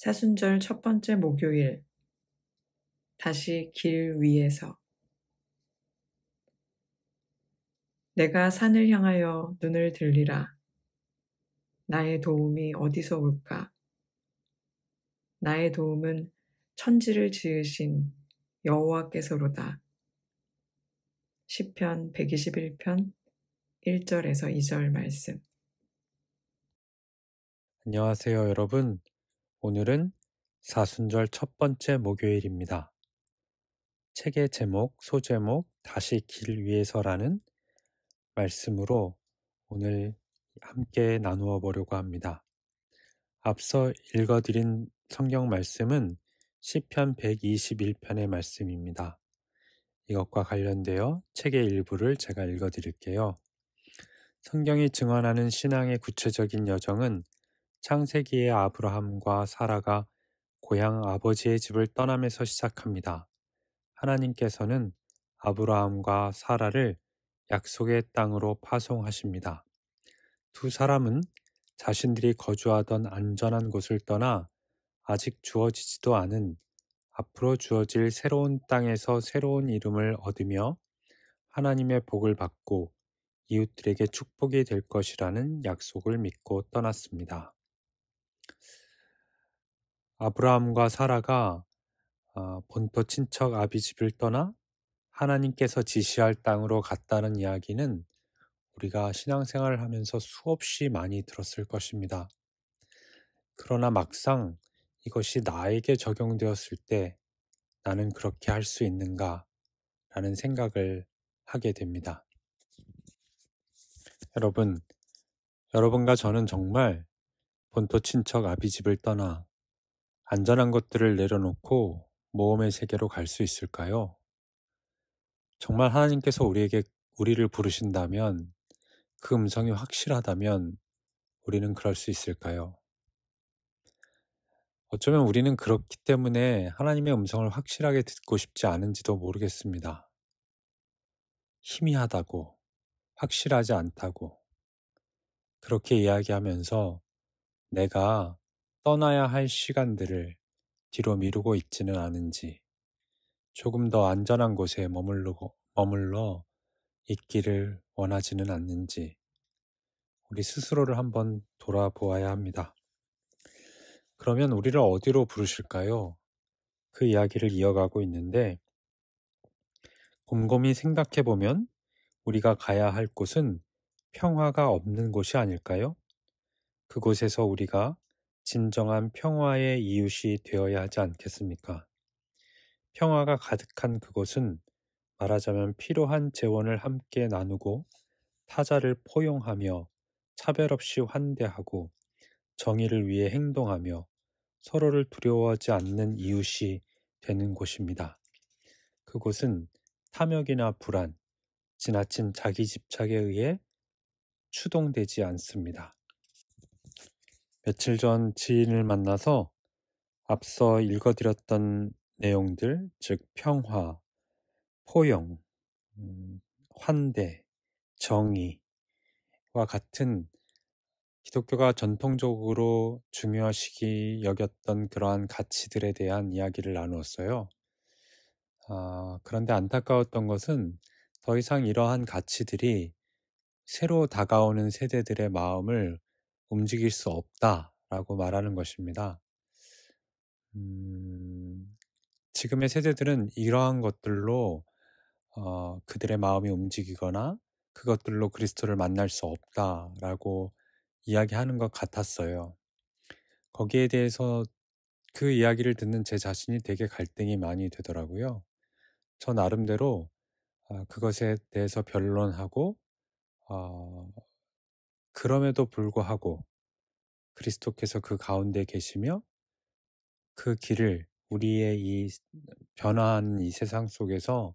사순절 첫 번째 목요일, 다시 길 위에서. 내가 산을 향하여 눈을 들리라. 나의 도움이 어디서 올까? 나의 도움은 천지를 지으신 여호와께서로다. 시편 121편 1절에서 2절 말씀. 안녕하세요, 여러분. 오늘은 사순절 첫 번째 목요일입니다. 책의 제목, 소제목, 다시 길 위에서라는 말씀으로 오늘 함께 나누어 보려고 합니다. 앞서 읽어드린 성경 말씀은 시편 121편의 말씀입니다. 이것과 관련되어 책의 일부를 제가 읽어드릴게요. 성경이 증언하는 신앙의 구체적인 여정은 창세기의 아브라함과 사라가 고향 아버지의 집을 떠나면서 시작합니다. 하나님께서는 아브라함과 사라를 약속의 땅으로 파송하십니다. 두 사람은 자신들이 거주하던 안전한 곳을 떠나 아직 주어지지도 않은 앞으로 주어질 새로운 땅에서 새로운 이름을 얻으며 하나님의 복을 받고 이웃들에게 축복이 될 것이라는 약속을 믿고 떠났습니다. 아브라함과 사라가 본토 친척 아비집을 떠나 하나님께서 지시할 땅으로 갔다는 이야기는 우리가 신앙생활을 하면서 수없이 많이 들었을 것입니다. 그러나 막상 이것이 나에게 적용되었을 때 나는 그렇게 할 수 있는가? 라는 생각을 하게 됩니다. 여러분과 저는 정말 본토 친척 아비집을 떠나 안전한 것들을 내려놓고 모험의 세계로 갈 수 있을까요? 정말 하나님께서 우리를 부르신다면, 그 음성이 확실하다면 우리는 그럴 수 있을까요? 어쩌면 우리는 그렇기 때문에 하나님의 음성을 확실하게 듣고 싶지 않은지도 모르겠습니다. 희미하다고, 확실하지 않다고, 그렇게 이야기하면서 내가 떠나야 할 시간들을 뒤로 미루고 있지는 않은지, 조금 더 안전한 곳에 머물러 있기를 원하지는 않는지, 우리 스스로를 한번 돌아보아야 합니다. 그러면 우리를 어디로 부르실까요? 그 이야기를 이어가고 있는데, 곰곰이 생각해보면 우리가 가야 할 곳은 평화가 없는 곳이 아닐까요? 그곳에서 우리가 진정한 평화의 이웃이 되어야 하지 않겠습니까? 평화가 가득한 그곳은 말하자면 필요한 재원을 함께 나누고 타자를 포용하며 차별 없이 환대하고 정의를 위해 행동하며 서로를 두려워하지 않는 이웃이 되는 곳입니다. 그곳은 탐욕이나 불안, 지나친 자기 집착에 의해 추동되지 않습니다. 며칠 전 지인을 만나서 앞서 읽어드렸던 내용들, 즉 평화, 포용, 환대, 정의와 같은 기독교가 전통적으로 중요시기 여겼던 그러한 가치들에 대한 이야기를 나누었어요. 그런데 안타까웠던 것은 더 이상 이러한 가치들이 새로 다가오는 세대들의 마음을 움직일 수 없다라고 말하는 것입니다. 지금의 세대들은 이러한 것들로 그들의 마음이 움직이거나 그것들로 그리스도를 만날 수 없다라고 이야기하는 것 같았어요. 거기에 대해서 그 이야기를 듣는 제 자신이 되게 갈등이 많이 되더라고요. 저 나름대로 그것에 대해서 변론하고 그럼에도 불구하고 그리스도께서 그 가운데 계시며 그 길을 우리의 이 변화하는 이 세상 속에서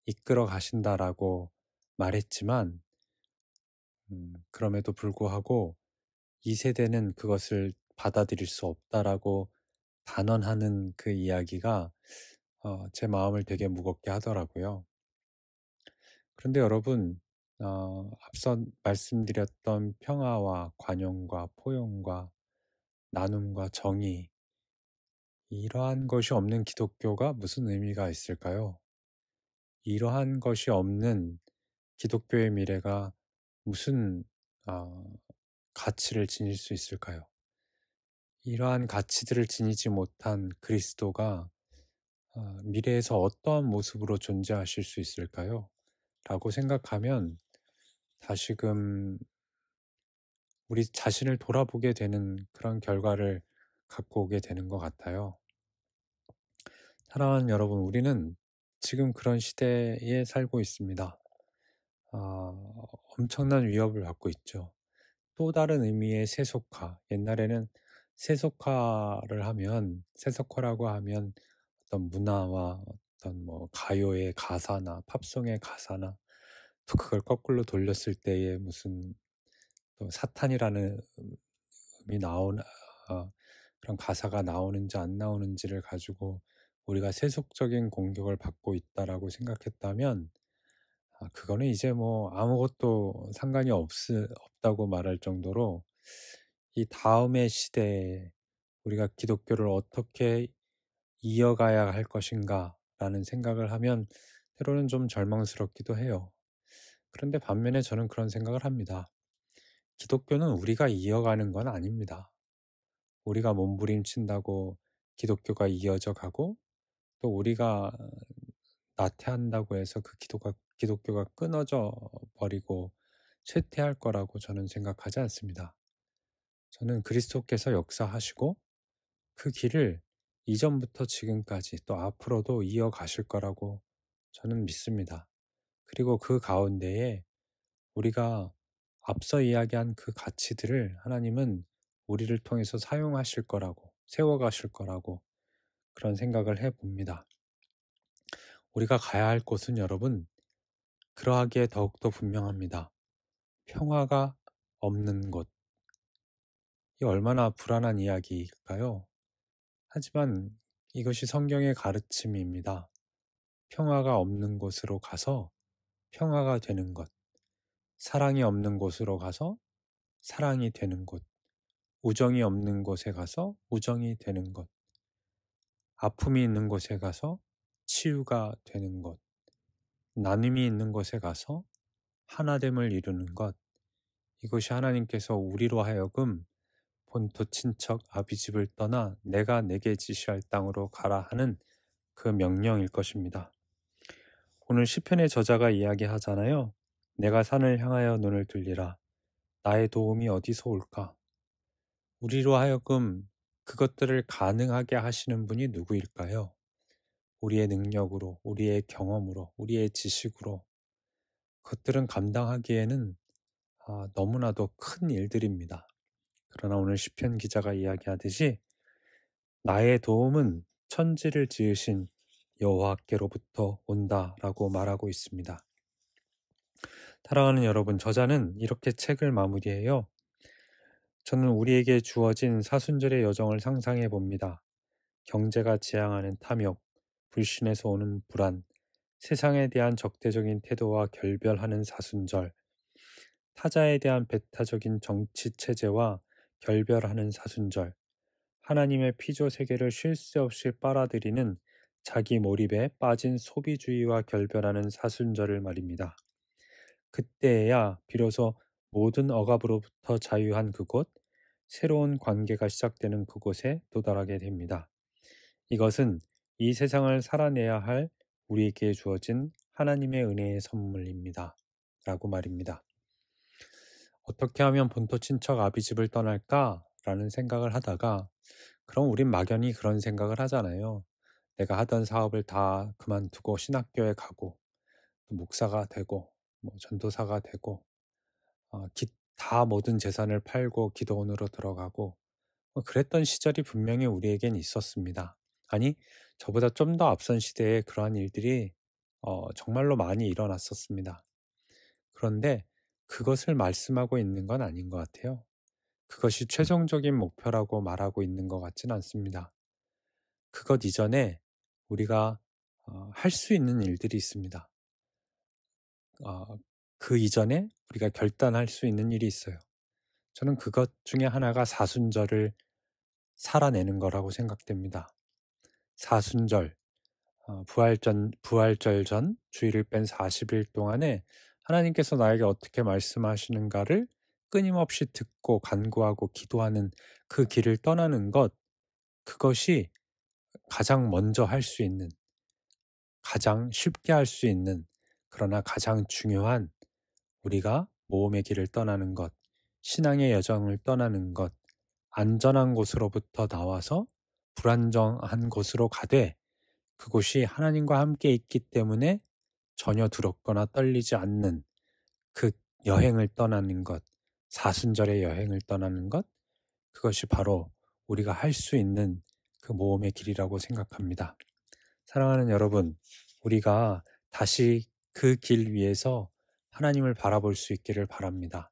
이끌어 가신다라고 말했지만 그럼에도 불구하고 이 세대는 그것을 받아들일 수 없다라고 단언하는 그 이야기가 제 마음을 되게 무겁게 하더라고요. 그런데 여러분, 앞서 말씀드렸던 평화와 관용과 포용과 나눔과 정의, 이러한 것이 없는 기독교가 무슨 의미가 있을까요? 이러한 것이 없는 기독교의 미래가 무슨 어, 가치를 지닐 수 있을까요? 이러한 가치들을 지니지 못한 그리스도가 미래에서 어떠한 모습으로 존재하실 수 있을까요? 라고 생각하면 다시금 우리 자신을 돌아보게 되는 그런 결과를 갖고 오게 되는 것 같아요. 사랑하는 여러분, 우리는 지금 그런 시대에 살고 있습니다. 엄청난 위협을 받고 있죠. 또 다른 의미의 세속화. 옛날에는 세속화라고 하면 어떤 문화와 어떤 뭐 가요의 가사나 팝송의 가사나 또 그걸 거꾸로 돌렸을 때의 무슨 또 사탄이라는 음이 그런 가사가 나오는지 안 나오는지를 가지고 우리가 세속적인 공격을 받고 있다라고 생각했다면 그거는 이제 뭐 아무것도 상관이 없다고 말할 정도로 이 다음의 시대에 우리가 기독교를 어떻게 이어가야 할 것인가라는 생각을 하면 때로는 좀 절망스럽기도 해요. 그런데 반면에 저는 그런 생각을 합니다. 기독교는 우리가 이어가는 건 아닙니다. 우리가 몸부림친다고 기독교가 이어져 가고 또 우리가 나태한다고 해서 그 기독교가 끊어져 버리고 쇠퇴할 거라고 저는 생각하지 않습니다. 저는 그리스도께서 역사하시고 그 길을 이전부터 지금까지 또 앞으로도 이어가실 거라고 저는 믿습니다. 그리고 그 가운데에 우리가 앞서 이야기한 그 가치들을 하나님은 우리를 통해서 사용하실 거라고, 세워가실 거라고 그런 생각을 해봅니다. 우리가 가야 할 곳은 여러분, 그러하기에 더욱더 분명합니다. 평화가 없는 곳. 이 얼마나 불안한 이야기일까요? 하지만 이것이 성경의 가르침입니다. 평화가 없는 곳으로 가서 평화가 되는 것, 사랑이 없는 곳으로 가서 사랑이 되는 곳, 우정이 없는 곳에 가서 우정이 되는 것, 아픔이 있는 곳에 가서 치유가 되는 것, 나눔이 있는 곳에 가서 하나됨을 이루는 것, 이것이 하나님께서 우리로 하여금 본토 친척 아비집을 떠나 내가 내게 지시할 땅으로 가라 하는 그 명령일 것입니다. 오늘 시편의 저자가 이야기하잖아요. 내가 산을 향하여 눈을 들리라. 나의 도움이 어디서 올까? 우리로 하여금 그것들을 가능하게 하시는 분이 누구일까요? 우리의 능력으로, 우리의 경험으로, 우리의 지식으로 그것들은 감당하기에는 너무나도 큰 일들입니다. 그러나 오늘 시편 기자가 이야기하듯이 나의 도움은 천지를 지으신 여호와께로부터 온다라고 말하고 있습니다. 사랑하는 여러분, 저자는 이렇게 책을 마무리해요. 저는 우리에게 주어진 사순절의 여정을 상상해 봅니다. 경제가 지향하는 탐욕, 불신에서 오는 불안, 세상에 대한 적대적인 태도와 결별하는 사순절, 타자에 대한 배타적인 정치 체제와 결별하는 사순절, 하나님의 피조 세계를 쉴 새 없이 빨아들이는 자기 몰입에 빠진 소비주의와 결별하는 사순절을 말입니다. 그때에야 비로소 모든 억압으로부터 자유한 그곳, 새로운 관계가 시작되는 그곳에 도달하게 됩니다. 이것은 이 세상을 살아내야 할 우리에게 주어진 하나님의 은혜의 선물입니다. 라고 말입니다. 어떻게 하면 본토 친척 아비집을 떠날까? 라는 생각을 하다가 그럼 우린 막연히 그런 생각을 하잖아요. 내가 하던 사업을 다 그만두고 신학교에 가고 또 목사가 되고 뭐 전도사가 되고 다 모든 재산을 팔고 기도원으로 들어가고 그랬던 시절이 분명히 우리에겐 있었습니다. 아니, 저보다 좀 더 앞선 시대에 그러한 일들이 정말로 많이 일어났었습니다. 그런데 그것을 말씀하고 있는 건 아닌 것 같아요. 그것이 최종적인 목표라고 말하고 있는 것 같진 않습니다. 그것 이전에 우리가 할 수 있는 일들이 있습니다. 그 이전에 우리가 결단할 수 있는 일이 있어요. 저는 그것 중에 하나가 사순절을 살아내는 거라고 생각됩니다. 사순절, 부활절 전 주일을 뺀 40일 동안에 하나님께서 나에게 어떻게 말씀하시는가를 끊임없이 듣고 간구하고 기도하는 그 길을 떠나는 것, 그것이 가장 먼저 할 수 있는, 가장 쉽게 할 수 있는, 그러나 가장 중요한, 우리가 모험의 길을 떠나는 것, 신앙의 여정을 떠나는 것, 안전한 곳으로부터 나와서 불안정한 곳으로 가되, 그곳이 하나님과 함께 있기 때문에 전혀 두렵거나 떨리지 않는 그 여행을 떠나는 것, 사순절의 여행을 떠나는 것, 그것이 바로 우리가 할 수 있는 그 모험의 길이라고 생각합니다. 사랑하는 여러분, 우리가 다시 그 길 위에서 하나님을 바라볼 수 있기를 바랍니다.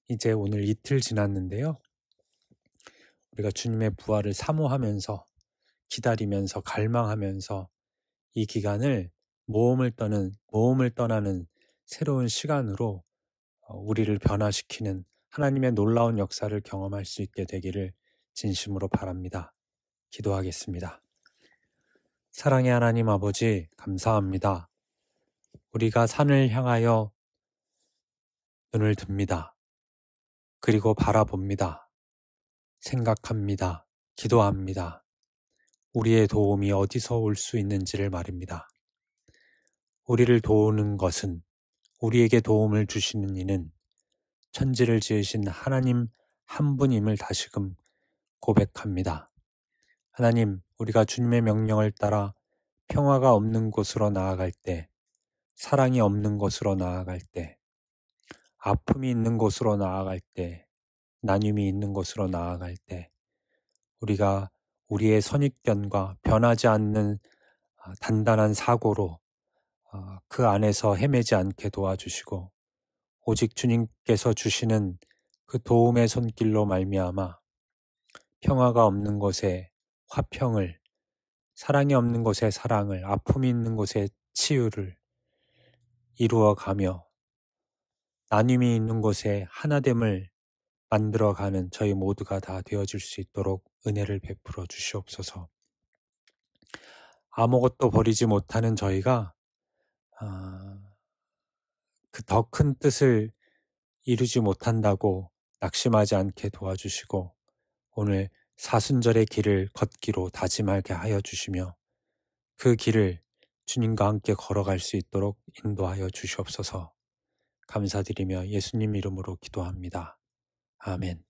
이제 오늘 이틀 지났는데요. 우리가 주님의 부활을 사모하면서, 기다리면서, 갈망하면서 이 기간을 모험을 떠나는 새로운 시간으로 우리를 변화시키는 하나님의 놀라운 역사를 경험할 수 있게 되기를 진심으로 바랍니다. 기도하겠습니다. 사랑의 하나님 아버지, 감사합니다. 우리가 산을 향하여 눈을 듭니다. 그리고 바라봅니다. 생각합니다. 기도합니다. 우리의 도움이 어디서 올 수 있는지를 말입니다. 우리를 도우는 것은, 우리에게 도움을 주시는 이는 천지를 지으신 하나님 한 분임을 다시금 고백합니다. 하나님, 우리가 주님의 명령을 따라 평화가 없는 곳으로 나아갈 때, 사랑이 없는 곳으로 나아갈 때, 아픔이 있는 곳으로 나아갈 때, 나눔이 있는 곳으로 나아갈 때, 우리가 우리의 선입견과 변하지 않는 단단한 사고로 그 안에서 헤매지 않게 도와주시고, 오직 주님께서 주시는 그 도움의 손길로 말미암아 평화가 없는 곳에 화평을, 사랑이 없는 곳에 사랑을, 아픔이 있는 곳에 치유를 이루어가며 나눔이 있는 곳에 하나됨을 만들어가는 저희 모두가 다 되어질 수 있도록 은혜를 베풀어 주시옵소서. 아무것도 버리지 못하는 저희가 그 더 큰 뜻을 이루지 못한다고 낙심하지 않게 도와주시고, 오늘 사순절의 길을 걷기로 다짐하게 하여 주시며 그 길을 주님과 함께 걸어갈 수 있도록 인도하여 주시옵소서. 감사드리며 예수님 이름으로 기도합니다. 아멘.